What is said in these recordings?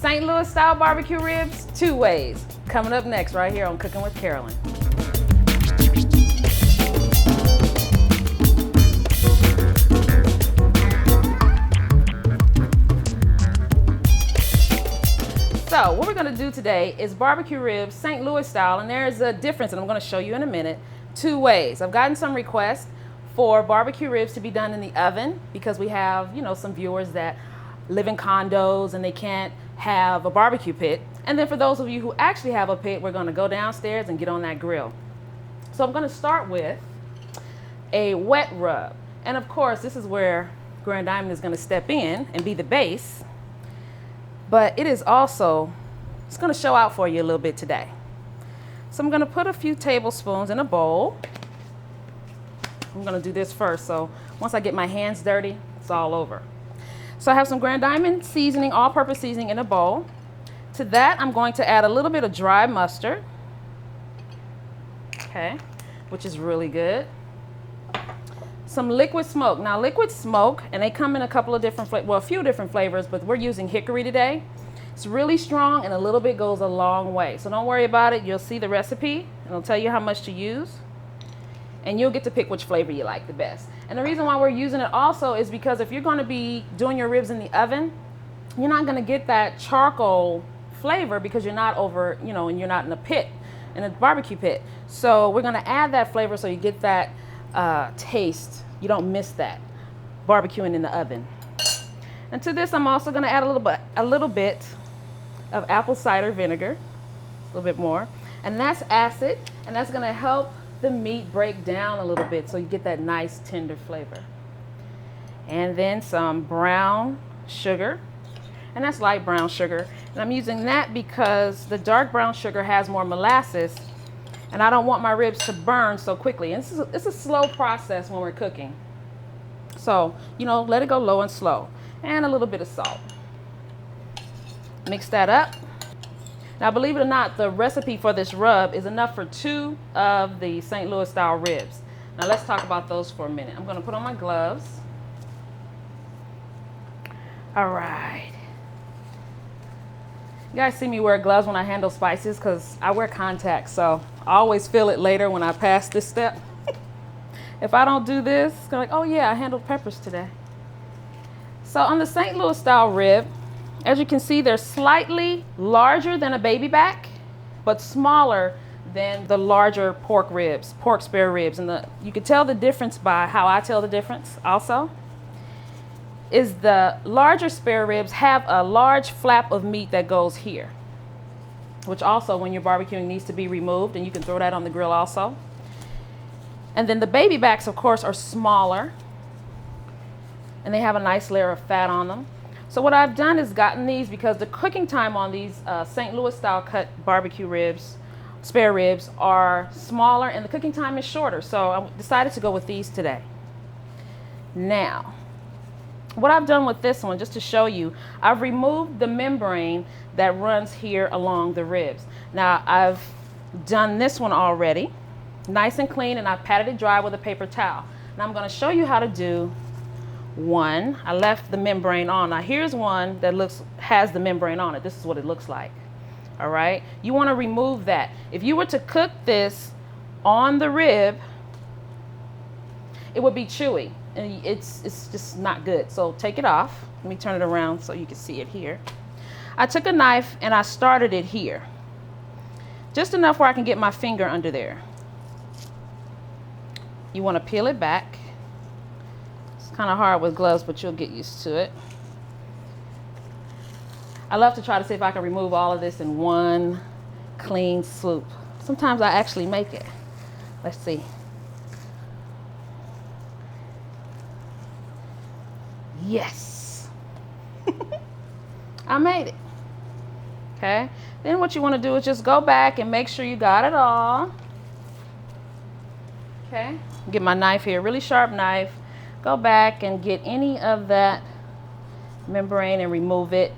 St. Louis style barbecue ribs, 2 ways. Coming up next right here on Cooking with Carolyn. So what we're gonna do today is barbecue ribs, St. Louis style, and there's a difference, and I'm gonna show you in a minute, 2 ways. I've gotten some requests for barbecue ribs to be done in the oven because we have, some viewers that live in condos and they can't have a barbecue pit. And then for those of you who actually have a pit, we're gonna go downstairs and get on that grill. So I'm gonna start with a wet rub. And of course, this is where Grand Diamond is gonna step in and be the base. But it is also, it's gonna show out for you a little bit today. So I'm gonna put a few tablespoons in a bowl. I'm gonna do this first, so once I get my hands dirty, it's all over. So I have some Grand Diamond seasoning, all-purpose seasoning in a bowl. To that, I'm going to add a little bit of dry mustard, okay, which is really good. Some liquid smoke. Now liquid smoke, and they come in a couple of different flavors, well, a few different flavors, but we're using hickory today. It's really strong and a little bit goes a long way. So don't worry about it. You'll see the recipe and it'll tell you how much to use. And you'll get to pick which flavor you like the best. And the reason why we're using it also is because if you're gonna be doing your ribs in the oven, you're not gonna get that charcoal flavor because you're not over, and you're not in a pit, in a barbecue pit. So we're gonna add that flavor so you get that taste. You don't miss that barbecuing in the oven. And to this, I'm also gonna add a little bit of apple cider vinegar, a little bit more. And that's acid, and that's gonna help the meat break down a little bit so you get that nice tender flavor. And then some brown sugar, and that's light brown sugar. And I'm using that because the dark brown sugar has more molasses and I don't want my ribs to burn so quickly. And it's a slow process when we're cooking. So, let it go low and slow. And a little bit of salt. Mix that up. Now, believe it or not, the recipe for this rub is enough for 2 of the St. Louis style ribs. Now let's talk about those for a minute. I'm gonna put on my gloves. All right. You guys see me wear gloves when I handle spices because I wear contacts, so I always feel it later when I pass this step. If I don't do this, it's like, oh yeah, I handled peppers today. So on the St. Louis style rib, as you can see, they're slightly larger than a baby back, but smaller than the larger pork ribs, pork spare ribs. And you can tell the difference by how I tell the difference also, is the larger spare ribs have a large flap of meat that goes here, which also when you're barbecuing needs to be removed, and you can throw that on the grill also. And then the baby backs, of course, are smaller, and they have a nice layer of fat on them. So what I've done is gotten these because the cooking time on these St. Louis style cut barbecue ribs, spare ribs, are smaller and the cooking time is shorter. So I decided to go with these today. Now, what I've done with this one, just to show you, I've removed the membrane that runs here along the ribs. Now, I've done this one already, nice and clean, and I've patted it dry with a paper towel. Now I'm gonna show you how to do one. I left the membrane on. Now here's one that has the membrane on it. This is what it looks like. All right, you want to remove that. If you were to cook this on the rib, it would be chewy and it's just not good. So take it off. Let me turn it around so you can see it here. I took a knife and I started it here, just enough where I can get my finger under there. You want to peel it back. Kind of hard with gloves, but you'll get used to it. I love to try to see if I can remove all of this in one clean swoop. Sometimes I actually make it. Let's see. Yes. I made it. Okay. Then what you want to do is just go back and make sure you got it all. Okay. Get my knife here, really sharp knife. Go back and get any of that membrane and remove it.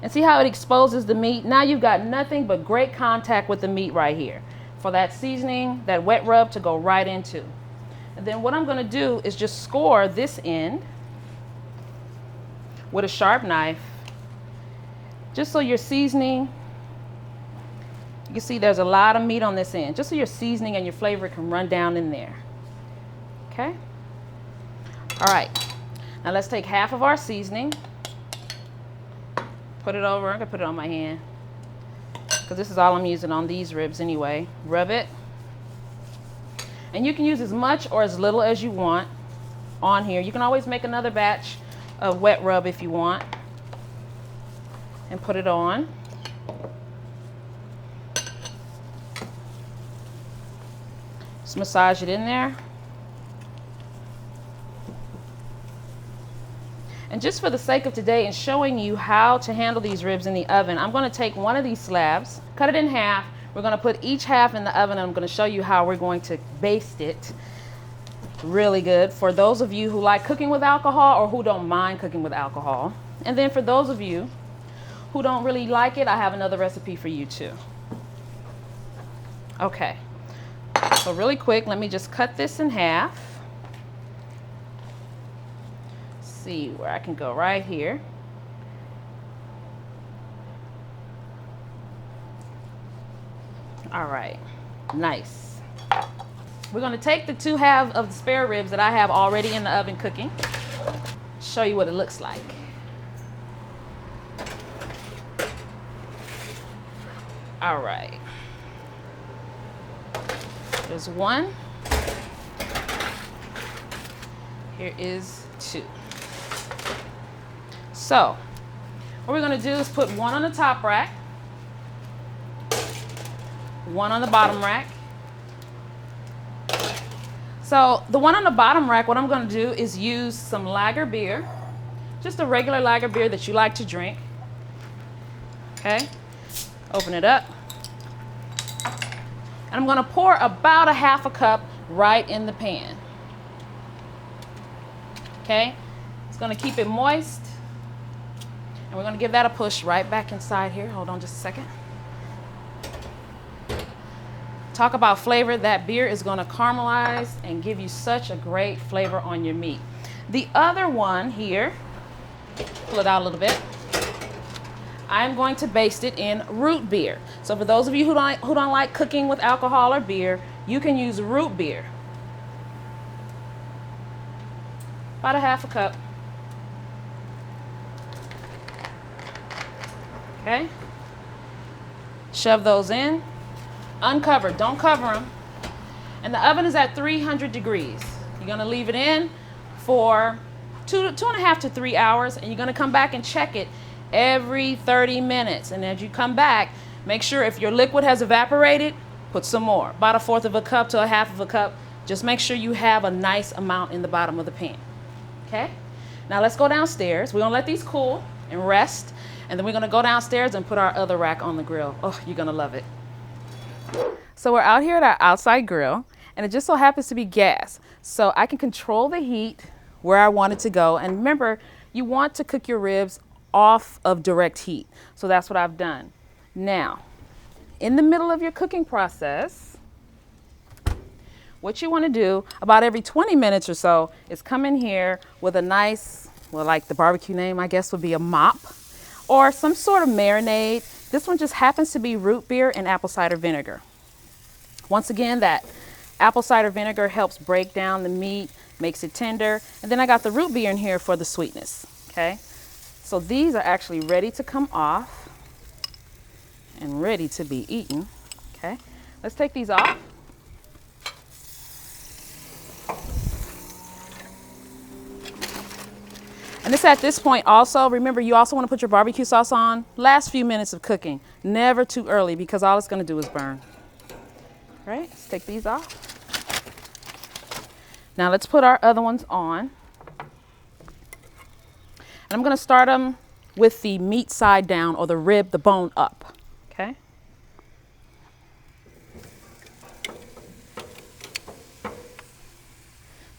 And see how it exposes the meat? Now you've got nothing but great contact with the meat right here for that seasoning, that wet rub to go right into. And then what I'm gonna do is just score this end with a sharp knife, just so your seasoning, you can see there's a lot of meat on this end, just so your seasoning and your flavor can run down in there. Okay? All right, now let's take half of our seasoning, put it over. I'm gonna put it on my hand because this is all I'm using on these ribs anyway. Rub it. And you can use as much or as little as you want on here. You can always make another batch of wet rub if you want and put it on. Just massage it in there. And just for the sake of today and showing you how to handle these ribs in the oven, I'm going to take one of these slabs, cut it in half. We're going to put each half in the oven, and I'm going to show you how we're going to baste it really good for those of you who like cooking with alcohol or who don't mind cooking with alcohol. And then for those of you who don't really like it, I have another recipe for you too. Okay, so really quick, let me just cut this in half. See where I can go right here. All right, nice. We're going to take the 2 halves of the spare ribs that I have already in the oven cooking, show you what it looks like. All right, there's 1. Here is 2. So what we're going to do is put 1 on the top rack, 1 on the bottom rack. So the 1 on the bottom rack, what I'm going to do is use some lager beer, just a regular lager beer that you like to drink. Okay, open it up. And I'm going to pour about a half a cup right in the pan. Okay, it's going to keep it moist. And we're going to give that a push right back inside here. Hold on just a second. Talk about flavor. That beer is going to caramelize and give you such a great flavor on your meat. The other one here, pull it out a little bit. I'm going to baste it in root beer. So for those of you who don't like cooking with alcohol or beer, you can use root beer. About a half a cup. Okay, shove those in, uncovered, don't cover them. And the oven is at 300 degrees. You're gonna leave it in for 2.5 to 3 hours, and you're gonna come back and check it every 30 minutes. And as you come back, make sure if your liquid has evaporated, put some more, about 1/4 of a cup to 1/2 of a cup. Just make sure you have a nice amount in the bottom of the pan. Okay, now let's go downstairs. We're gonna let these cool and rest. And then we're gonna go downstairs and put our other rack on the grill. Oh, you're gonna love it. So we're out here at our outside grill, and it just so happens to be gas. So I can control the heat where I want it to go. And remember, you want to cook your ribs off of direct heat. So that's what I've done. Now, in the middle of your cooking process, what you wanna do about every 20 minutes or so is come in here with a nice, well, like the barbecue name, I guess, would be a mop, or some sort of marinade. This one just happens to be root beer and apple cider vinegar. Once again, that apple cider vinegar helps break down the meat, makes it tender. And then I got the root beer in here for the sweetness, okay? So these are actually ready to come off and ready to be eaten, okay? Let's take these off. And it's at this point also, remember, you also want to put your barbecue sauce on last few minutes of cooking. Never too early, because all it's going to do is burn. All right, let's take these off. Now let's put our other ones on. And I'm going to start them with the meat side down, or the rib, the bone up. Okay.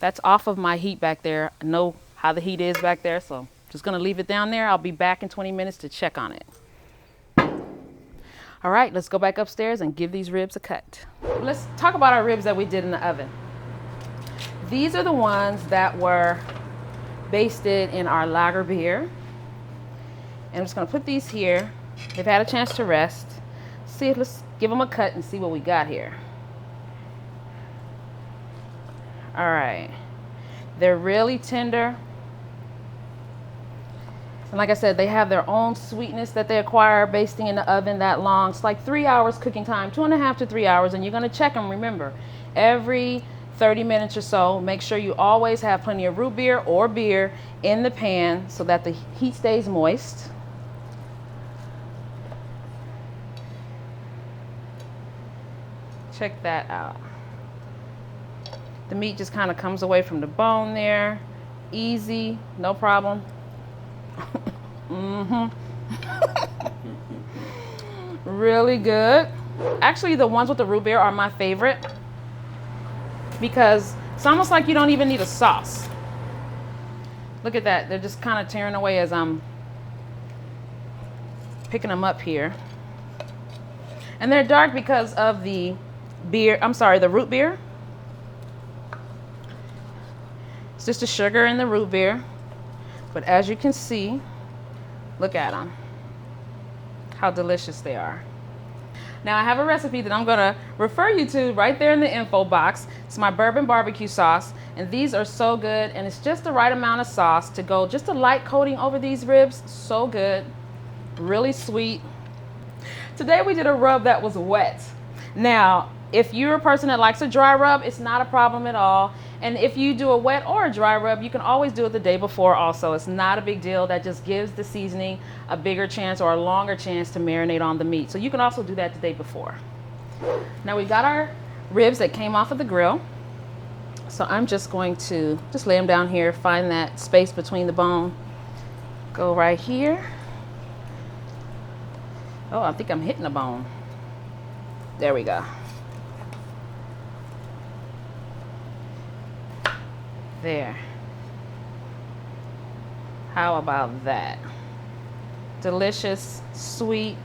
That's off of my heat back there. I know how the heat is back there, so just gonna leave it down there. I'll be back in 20 minutes to check on it. All right, let's go back upstairs and give these ribs a cut. Let's talk about our ribs that we did in the oven. These are the ones that were basted in our lager beer. And I'm just gonna put these here. They've had a chance to rest. See, let's give them a cut and see what we got here. All right, they're really tender. And like I said, they have their own sweetness that they acquire basting in the oven that long. It's like 3 hours cooking time, 2.5 to 3 hours, and you're gonna check them, remember, every 30 minutes or so. Make sure you always have plenty of root beer or beer in the pan so that the heat stays moist. Check that out. The meat just kind of comes away from the bone there. Easy, no problem. Really good. Actually, the ones with the root beer are my favorite because it's almost like you don't even need a sauce. Look at that. They're just kind of tearing away as I'm picking them up here. And they're dark because of the beer, the root beer. It's just the sugar in the root beer. But as you can see, look at them. How delicious they are. Now I have a recipe that I'm gonna refer you to right there in the info box. It's my bourbon barbecue sauce, and these are so good, and it's just the right amount of sauce to go, just a light coating over these ribs. So good, really sweet. Today we did a rub that was wet. Now, if you're a person that likes a dry rub, it's not a problem at all. And if you do a wet or a dry rub, you can always do it the day before also. It's not a big deal. That just gives the seasoning a bigger chance or a longer chance to marinate on the meat. So you can also do that the day before. Now we've got our ribs that came off of the grill. So I'm just going to just lay them down here, find that space between the bone. Go right here. Oh, I think I'm hitting the bone. There we go. There. How about that? Delicious, sweet,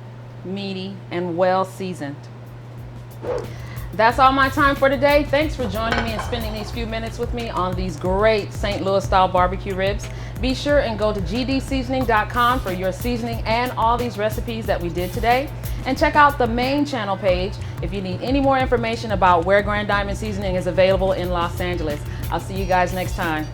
meaty, and well seasoned. That's all my time for today. Thanks for joining me and spending these few minutes with me on these great St. Louis style barbecue ribs. Be sure and go to gdseasoning.com for your seasoning and all these recipes that we did today. And check out the main channel page if you need any more information about where Grand Diamond Seasoning is available in Los Angeles. I'll see you guys next time.